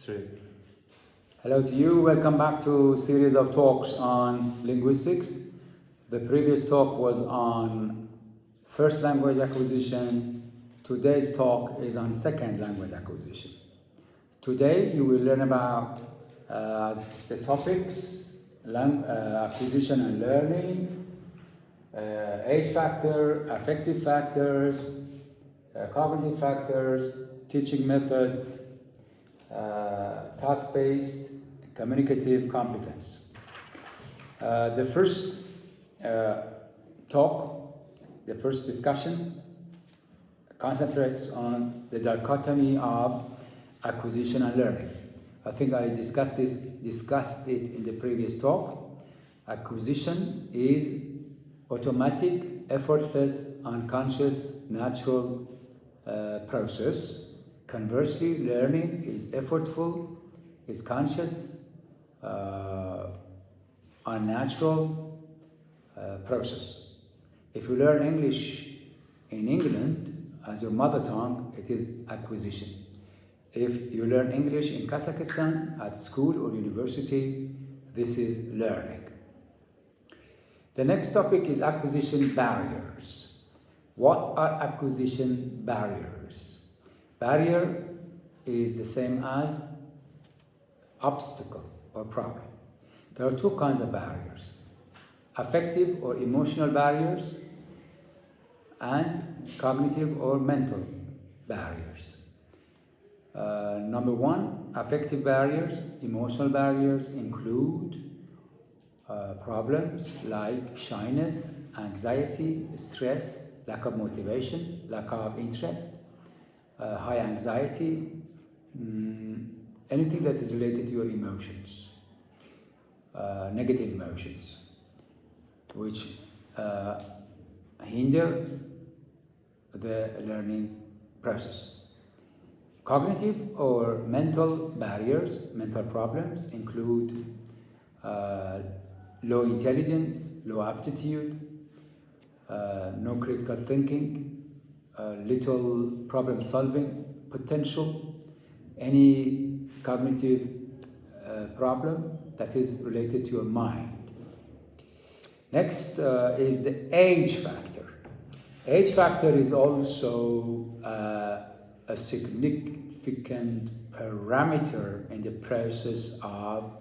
Three. Hello to you. Welcome back to a series of talks on linguistics. The previous talk was on first language acquisition. Today's talk is on second language acquisition. Today you will learn about the topics, acquisition and learning, age factor, affective factors, cognitive factors, teaching methods, task-based communicative competence. The first discussion concentrates on the dichotomy of acquisition and learning. I think I discussed it in the previous talk. Acquisition is automatic, effortless, unconscious, natural process. Conversely, learning is effortful, is conscious, unnatural process. If you learn English in England as your mother tongue, it is acquisition. If you learn English in Kazakhstan at school or university, this is learning. The next topic is acquisition barriers. What are acquisition barriers? Barrier is the same as obstacle or problem. There are two kinds of barriers: affective or emotional barriers and cognitive or mental barriers. Number one, affective barriers, emotional barriers include problems like shyness, anxiety, stress, lack of motivation, lack of interest, high anxiety, anything that is related to your emotions, negative emotions, which hinder the learning process. Cognitive or mental barriers, mental problems include low intelligence, low aptitude, no critical thinking, little problem solving potential, any cognitive problem that is related to your mind. Next is the age factor. Age factor is also a significant parameter in the process of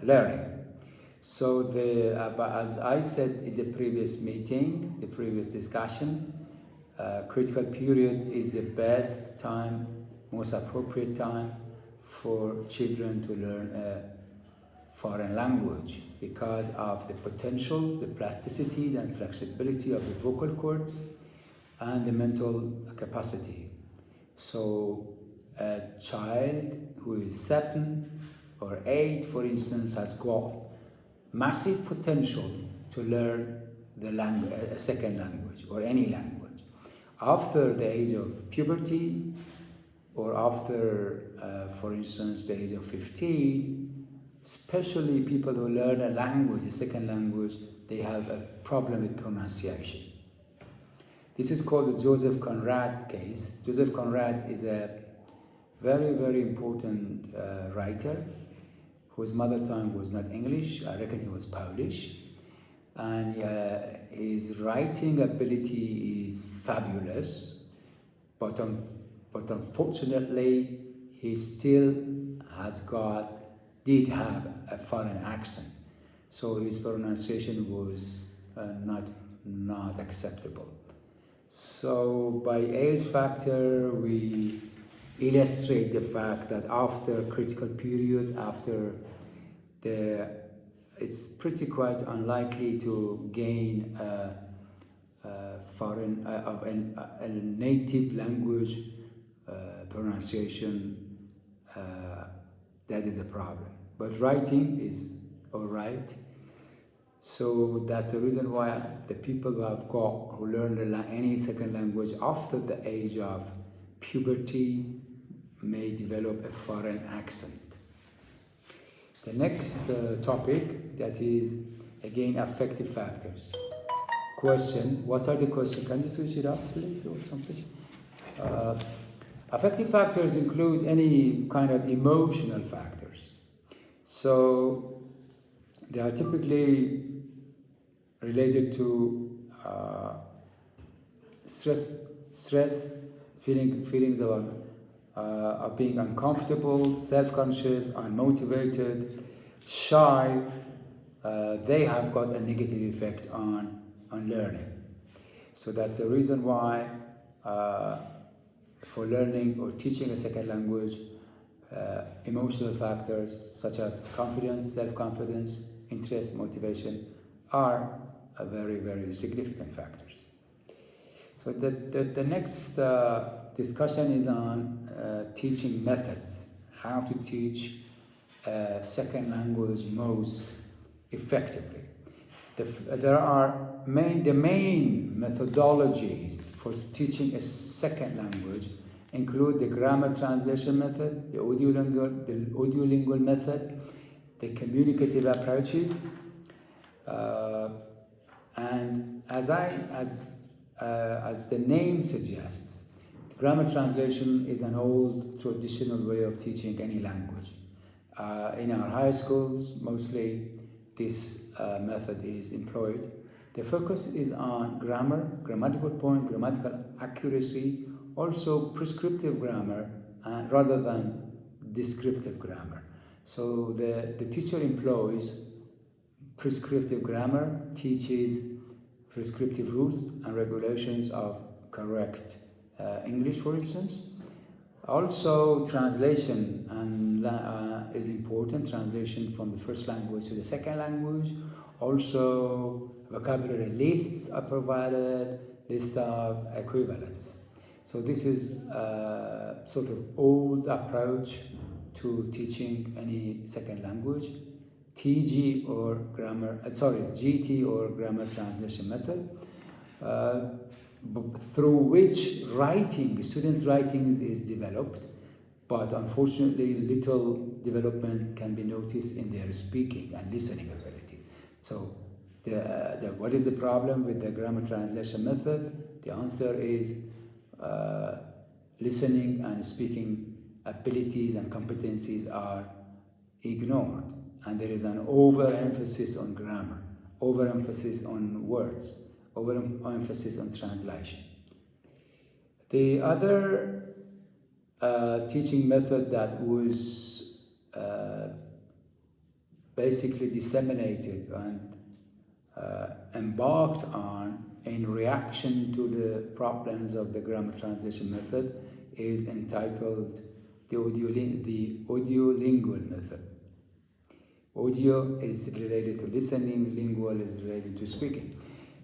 learning. So as I said in the previous meeting, the previous discussion, critical period is the best time, most appropriate time for children to learn a foreign language because of the potential, the plasticity and flexibility of the vocal cords and the mental capacity. So a child who is 7 or 8, for instance, has got massive potential to learn a second language or any language. After the age of puberty or after, for instance, the age of 15, especially people who learn a language, a second language, they have a problem with pronunciation. This is called the Joseph Conrad case. Joseph Conrad is a very, very important writer whose mother tongue was not English. I reckon he was Polish. And his writing ability is fabulous, but unfortunately he still did have a foreign accent, so his pronunciation was not acceptable. So by age factor we illustrate the fact that after critical period, it's pretty quite unlikely to gain a native language pronunciation. That is a problem. But writing is all right. So that's the reason why the people who learn any second language after the age of puberty may develop a foreign accent. The next topic, that is again affective factors. Question, what are the questions? Can you switch it up please or something? Affective factors include any kind of emotional factors. So they are typically related to stress, feelings of being uncomfortable, self-conscious, unmotivated, shy. They have got a negative effect on learning. So that's the reason why for learning or teaching a second language, emotional factors such as confidence, self-confidence, interest, motivation are very, very significant factors. So the next discussion is on teaching methods, how to teach second language most effectively. There are the main methodologies for teaching a second language include the grammar translation method, the audiolingual method, the communicative approaches, and as the name suggests, grammar translation is an old traditional way of teaching any language. In our high schools, mostly this method is employed. The focus is on grammar, grammatical point, grammatical accuracy, also prescriptive grammar, rather than descriptive grammar. So the teacher employs prescriptive grammar, teaches prescriptive rules and regulations of correct English, for instance. Also, translation is important, translation from the first language to the second language. Also, vocabulary lists are provided, list of equivalents. So this is a sort of old approach to teaching any second language. GT or grammar translation method, through which students' writing is developed, but unfortunately little development can be noticed in their speaking and listening ability. So what is the problem with the grammar translation method? The answer is listening and speaking abilities and competencies are ignored, and there is an overemphasis on grammar, overemphasis on words, overemphasis on translation. The other teaching method that was basically disseminated and embarked on in reaction to the problems of the grammar translation method is entitled the audiolingual method. Audio is related to listening, lingual is related to speaking.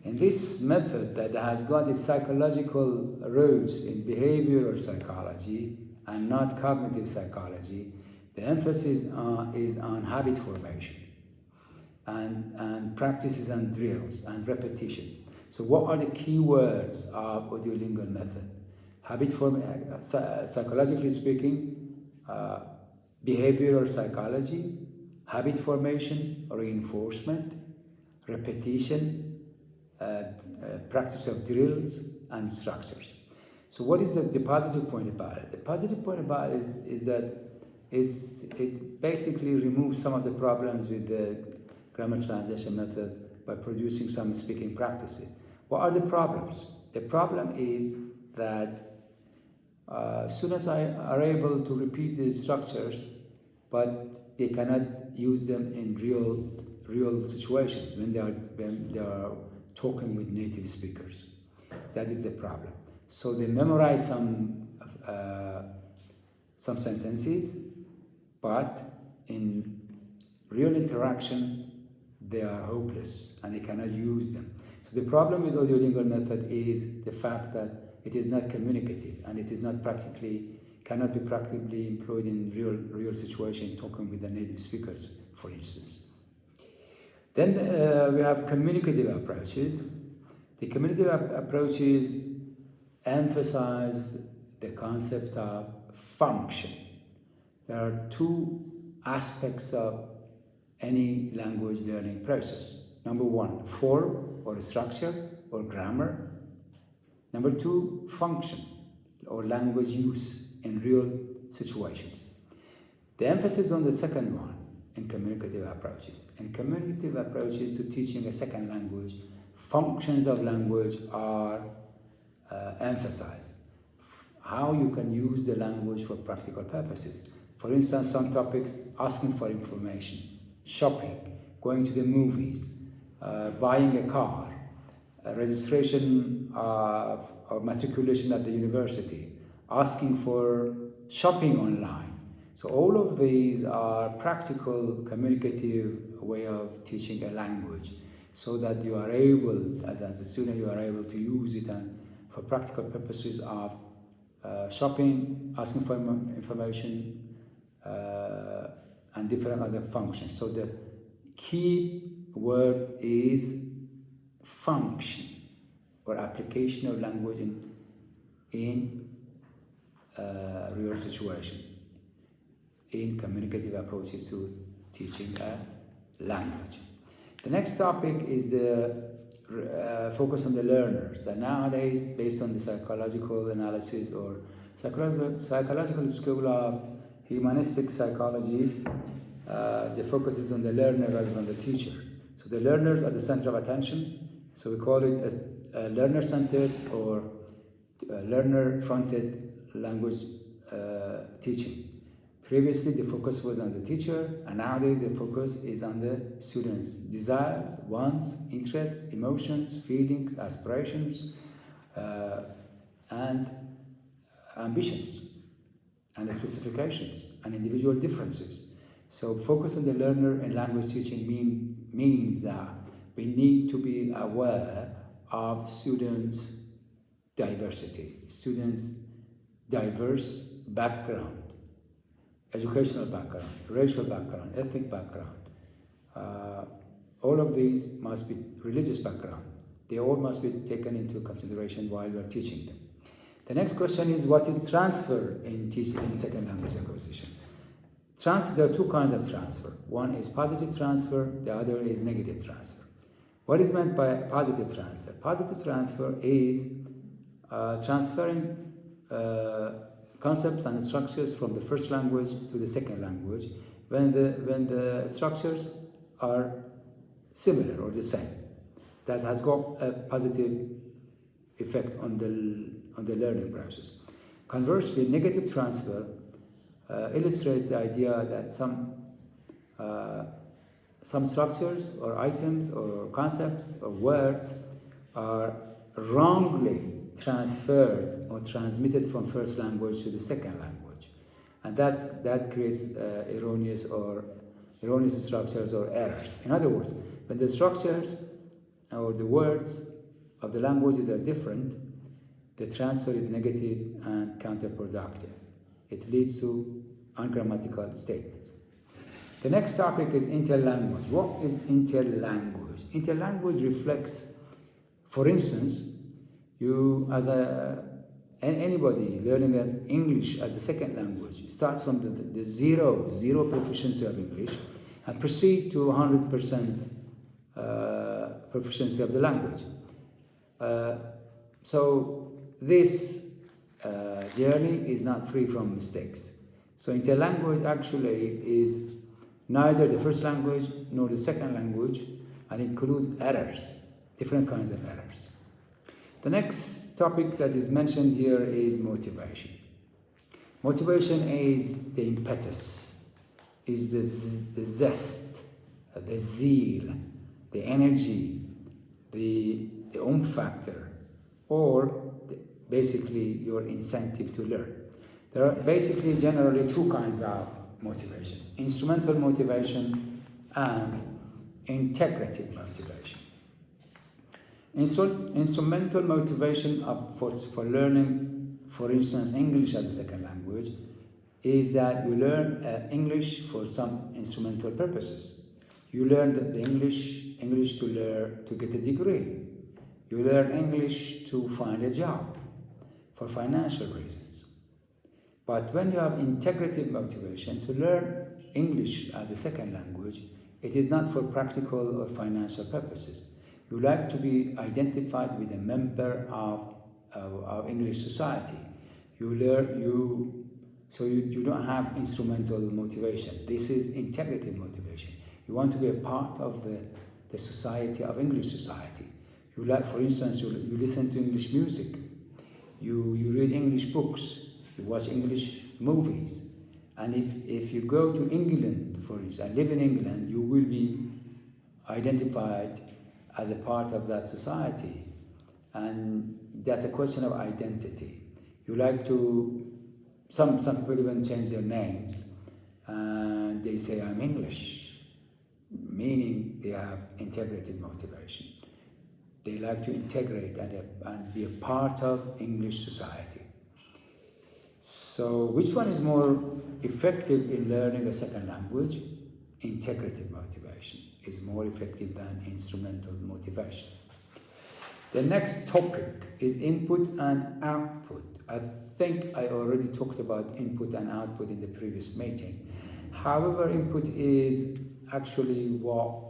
And this method that has got its psychological roots in behavioral psychology and not cognitive psychology, the emphasis is on habit formation and practices and drills and repetitions. So what are the key words of audiolingual method? Psychologically speaking, behavioral psychology, habit formation, reinforcement, repetition, practice of drills and structures. So what is the positive point about it? The positive point about it is that it basically removes some of the problems with the grammar translation method by producing some speaking practices. What are the problems? The problem is that students are able to repeat these structures, but they cannot use them in real situations when they are talking with native speakers. That is the problem. So they memorize some sentences, but in real interaction they are hopeless and they cannot use them. So the problem with audiolingual method is the fact that it is not communicative and it is not cannot be practically employed in real situation, talking with the native speakers, for instance. Then we have communicative approaches. The communicative approaches emphasize the concept of function. There are two aspects of any language learning process. Number one, form or structure or grammar. Number two, function or language use. in real situations. The emphasis on the second one in communicative approaches. In communicative approaches to teaching a second language, functions of language are emphasized. How you can use the language for practical purposes. For instance, some topics, asking for information, shopping, going to the movies, buying a car, registration or matriculation at the university, asking for shopping online. So all of these are practical, communicative way of teaching a language, so that you are able, as a student, you are able to use it and for practical purposes of shopping, asking for information, and different other functions. So the key word is function or application of language in real situation, in communicative approaches to teaching a language. The next topic is the focus on the learners. And nowadays, based on the psychological analysis or psychological school of humanistic psychology, the focus is on the learner rather than the teacher. So the learners are the center of attention. So we call it a learner-centered or learner-fronted language teaching. Previously, the focus was on the teacher, and nowadays the focus is on the students' desires, wants, interests, emotions, feelings, aspirations, and ambitions, and specifications, and individual differences. So focus on the learner in language teaching means that we need to be aware of students' diversity, students' diverse background, educational background, racial background, ethnic background. All of these must be religious background. They all must be taken into consideration while we are teaching them. The next question is, what is transfer in second language acquisition? There are two kinds of transfer. One is positive transfer, the other is negative transfer. What is meant by positive transfer? Positive transfer is transferring concepts and structures from the first language to the second language when the structures are similar or the same. That has got a positive effect on the learning process. Conversely, negative transfer illustrates the idea that some structures or items or concepts or words are wrongly transferred or transmitted from first language to the second language, and that creates erroneous structures or errors. In other words, when the structures or the words of the languages are different, the transfer is negative and counterproductive. It leads to ungrammatical statements. The next topic is interlanguage. What is interlanguage? Interlanguage reflects, for instance, anybody learning English as a second language starts from the zero proficiency of English and proceed to 100% proficiency of the language. So this journey is not free from mistakes. So interlanguage actually is neither the first language nor the second language, and includes errors, different kinds of errors. The next topic that is mentioned here is motivation. Motivation is the impetus, is the zest, the zeal, the energy, the factor, or basically your incentive to learn. There are basically generally two kinds of motivation: instrumental motivation and integrative motivation. Instrumental motivation for learning, for instance, English as a second language, is that you learn English for some instrumental purposes. You learn the English to get a degree. You learn English to find a job for financial reasons. But when you have integrative motivation to learn English as a second language, it is not for practical or financial purposes. You like to be identified with a member of English society. You So you don't have instrumental motivation. This is integrative motivation. You want to be a part of the society, of English society. You like, for instance, you listen to English music, you read English books, you watch English movies. And if you go to England, for instance, and live in England, you will be identified as a part of that society. And that's a question of identity. You like to, some people even change their names, and they say, I'm English, meaning they have integrative motivation. They like to integrate and be a part of English society. So which one is more effective in learning a second language? Integrative motivation is more effective than instrumental motivation. The next topic is input and output. I think I already talked about input and output in the previous meeting. However, input is actually what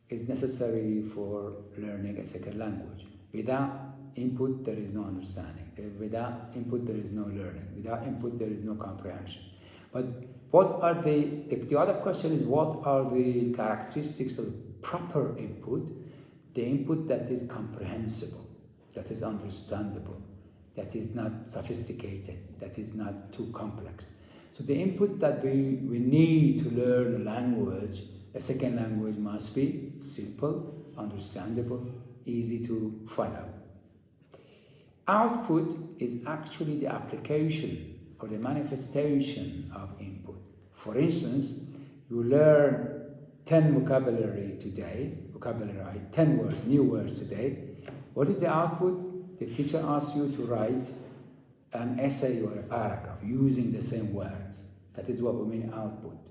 is necessary for learning a second language. Without input, there is no understanding. Without input, there is no learning. Without input, there is no comprehension. But what are the other question is, what are the characteristics of proper input? The input that is comprehensible, that is understandable, that is not sophisticated, that is not too complex. So the input that we need to learn a language, a second language, must be simple, understandable, easy to follow. Output is actually the application or the manifestation of input. For instance, you learn 10 vocabulary today, 10 words, new words today. What is the output? The teacher asks you to write an essay or a paragraph using the same words. That is what we mean output.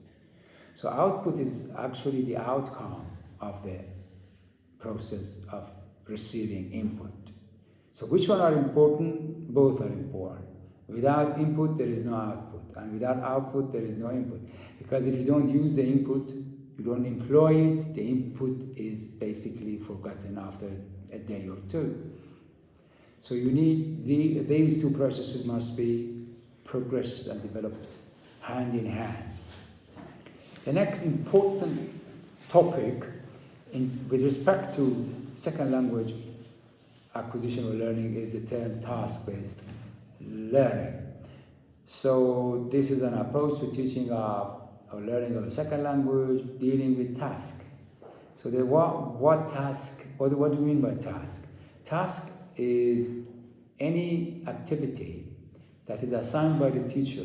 So output is actually the outcome of the process of receiving input. So which one are important? Both are important. Without input, there is no output. And without output, there is no input. Because if you don't use the input, you don't employ it, the input is basically forgotten after a day or two. So you need these two processes must be progressed and developed hand in hand. The next important topic with respect to second language acquisition or learning is the term task-based learning. So this is an approach to teaching or learning of a second language, dealing with task. So what task, what do you mean by task? Task is any activity that is assigned by the teacher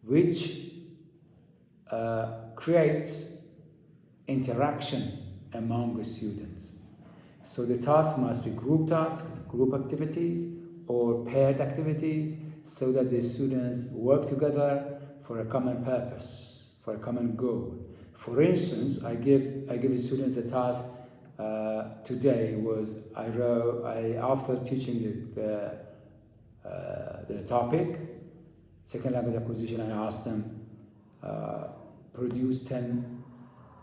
which creates interaction among the students. So the task must be group tasks, group activities, or paired activities, so that the students work together for a common purpose, for a common goal. For instance, I give the students a task today was after teaching the topic, second language acquisition, I asked them produce 10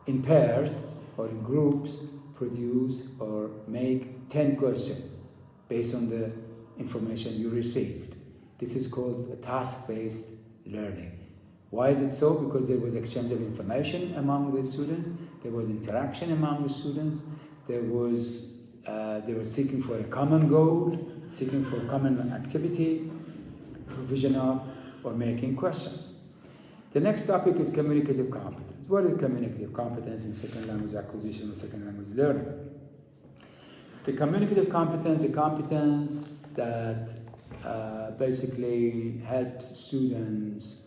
in pairs or in groups, produce or make 10 questions based on the information you received. This is called a task-based learning. Why is it so? Because there was exchange of information among the students, there was interaction among the students, they were seeking for a common goal, seeking for a common activity, provision of or making questions. The next topic is communicative competence. What is communicative competence in second language acquisition or second language learning? The communicative competence, the competence that basically helps students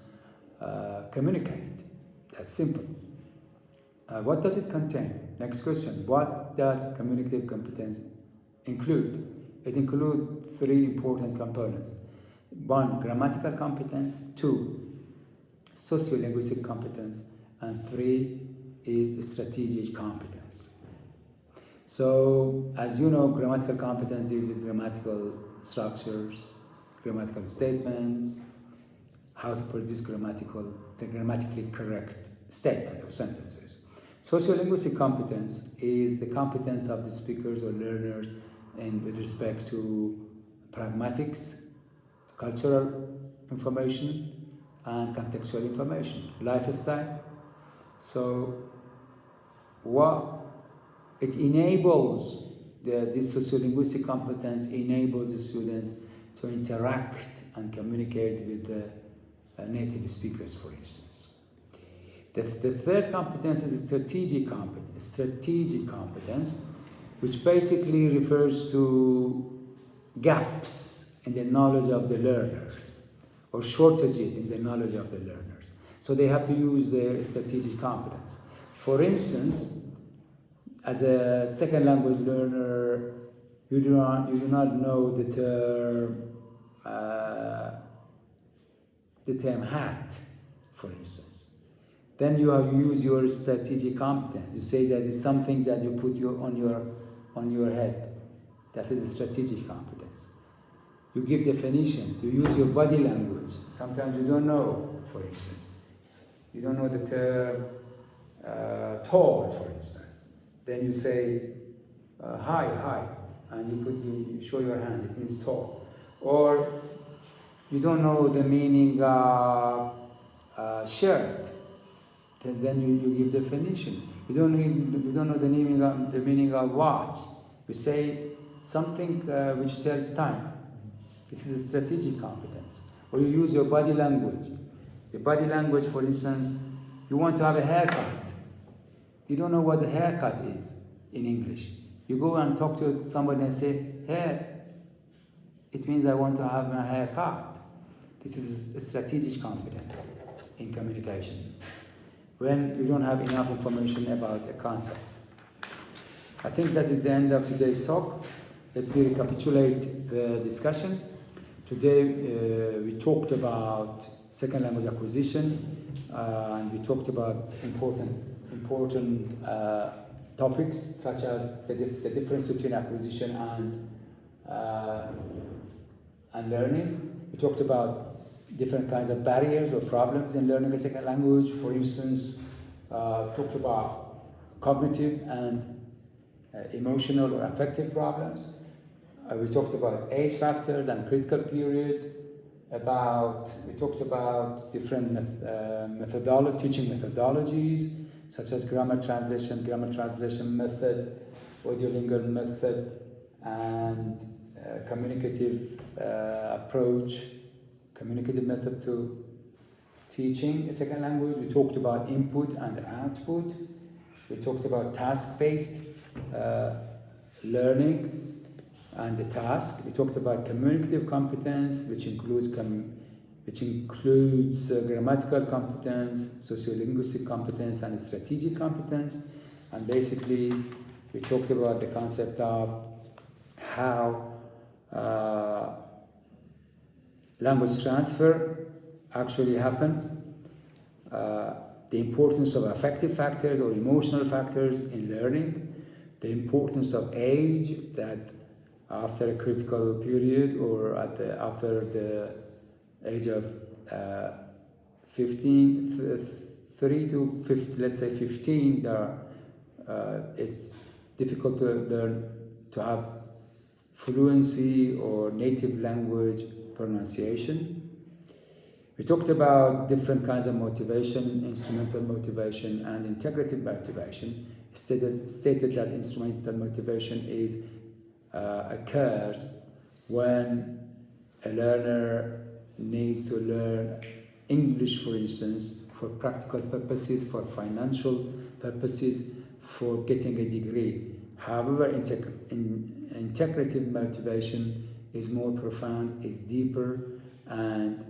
communicate. That's simple. What does it contain? Next question. What does communicative competence include? It includes 3 important components. 1, grammatical competence. 2, sociolinguistic competence. And 3 is strategic competence. So, as you know, grammatical competence deals with grammatical structures, grammatical statements, how to produce grammatically correct statements or sentences. Sociolinguistic competence is the competence of the speakers or learners with respect to pragmatics, cultural information, and contextual information, lifestyle. So what it enables, this sociolinguistic competence enables the students to interact and communicate with the native speakers, for instance. The third competence is strategic competence, which basically refers to gaps in the knowledge of the learners or shortages in the knowledge of the learners. So they have to use their strategic competence. For instance, as a second language learner, you do not know the term hat, for instance. Then you use your strategic competence. You say that it's something that you put on your head. That is a strategic competence. You give definitions. You use your body language. Sometimes you don't know, for instance. You don't know the term tall, for instance. Then you say hi, and you show your hand. It means tall. Or you don't know the meaning of shirt. Then you give definition. You don't know the meaning of watch. You say something which tells time. This is a strategic competence. Or you use your body language. The body language, for instance, you want to have a haircut. You don't know what a haircut is in English. You go and talk to somebody and say, hair. It means I want to have my haircut. This is a strategic competence in communication, when you don't have enough information about a concept. I think that is the end of today's talk. Let me recapitulate the discussion. Today we talked about second language acquisition, and we talked about important topics such as the difference between acquisition and learning. We talked about different kinds of barriers or problems in learning a second language. For instance, talked about cognitive and emotional or affective problems. We talked about age factors and critical period. We talked about different teaching methodologies, such as grammar translation method, audiolingual method, and communicative method to teaching a second language. We talked about input and output. We talked about task-based learning and the task. We talked about communicative competence, which includes grammatical competence, sociolinguistic competence, and strategic competence. And basically, we talked about the concept of how language transfer actually happens, the importance of affective factors or emotional factors in learning, the importance of age, that after a critical period or after the age of 3 to 15, let's say 15, it's difficult to learn to have fluency or native language pronunciation. We talked about different kinds of motivation, instrumental motivation and integrative motivation. Stated that instrumental motivation occurs when a learner needs to learn English, for instance, for practical purposes, for financial purposes, for getting a degree. However, integrative motivation is more profound, is deeper, and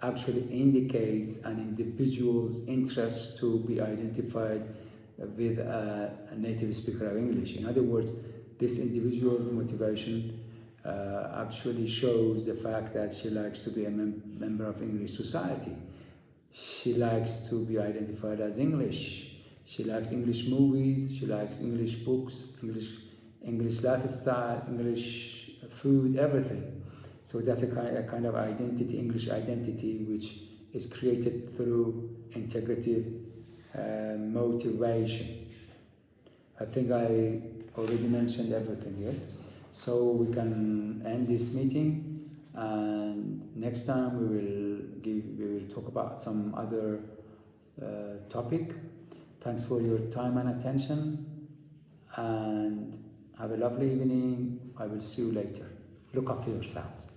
actually indicates an individual's interest to be identified with a native speaker of English. In other words, this individual's motivation actually shows the fact that she likes to be a member of English society. She likes to be identified as English. She likes English movies, she likes English books, English lifestyle, English food, everything. So that's a kind of identity, English identity, which is created through integrative motivation. I think I already mentioned everything, yes? So we can end this meeting, and Next time we will talk about some other topic. Thanks for your time and attention, and have a lovely evening. I will see you later. Look after yourself.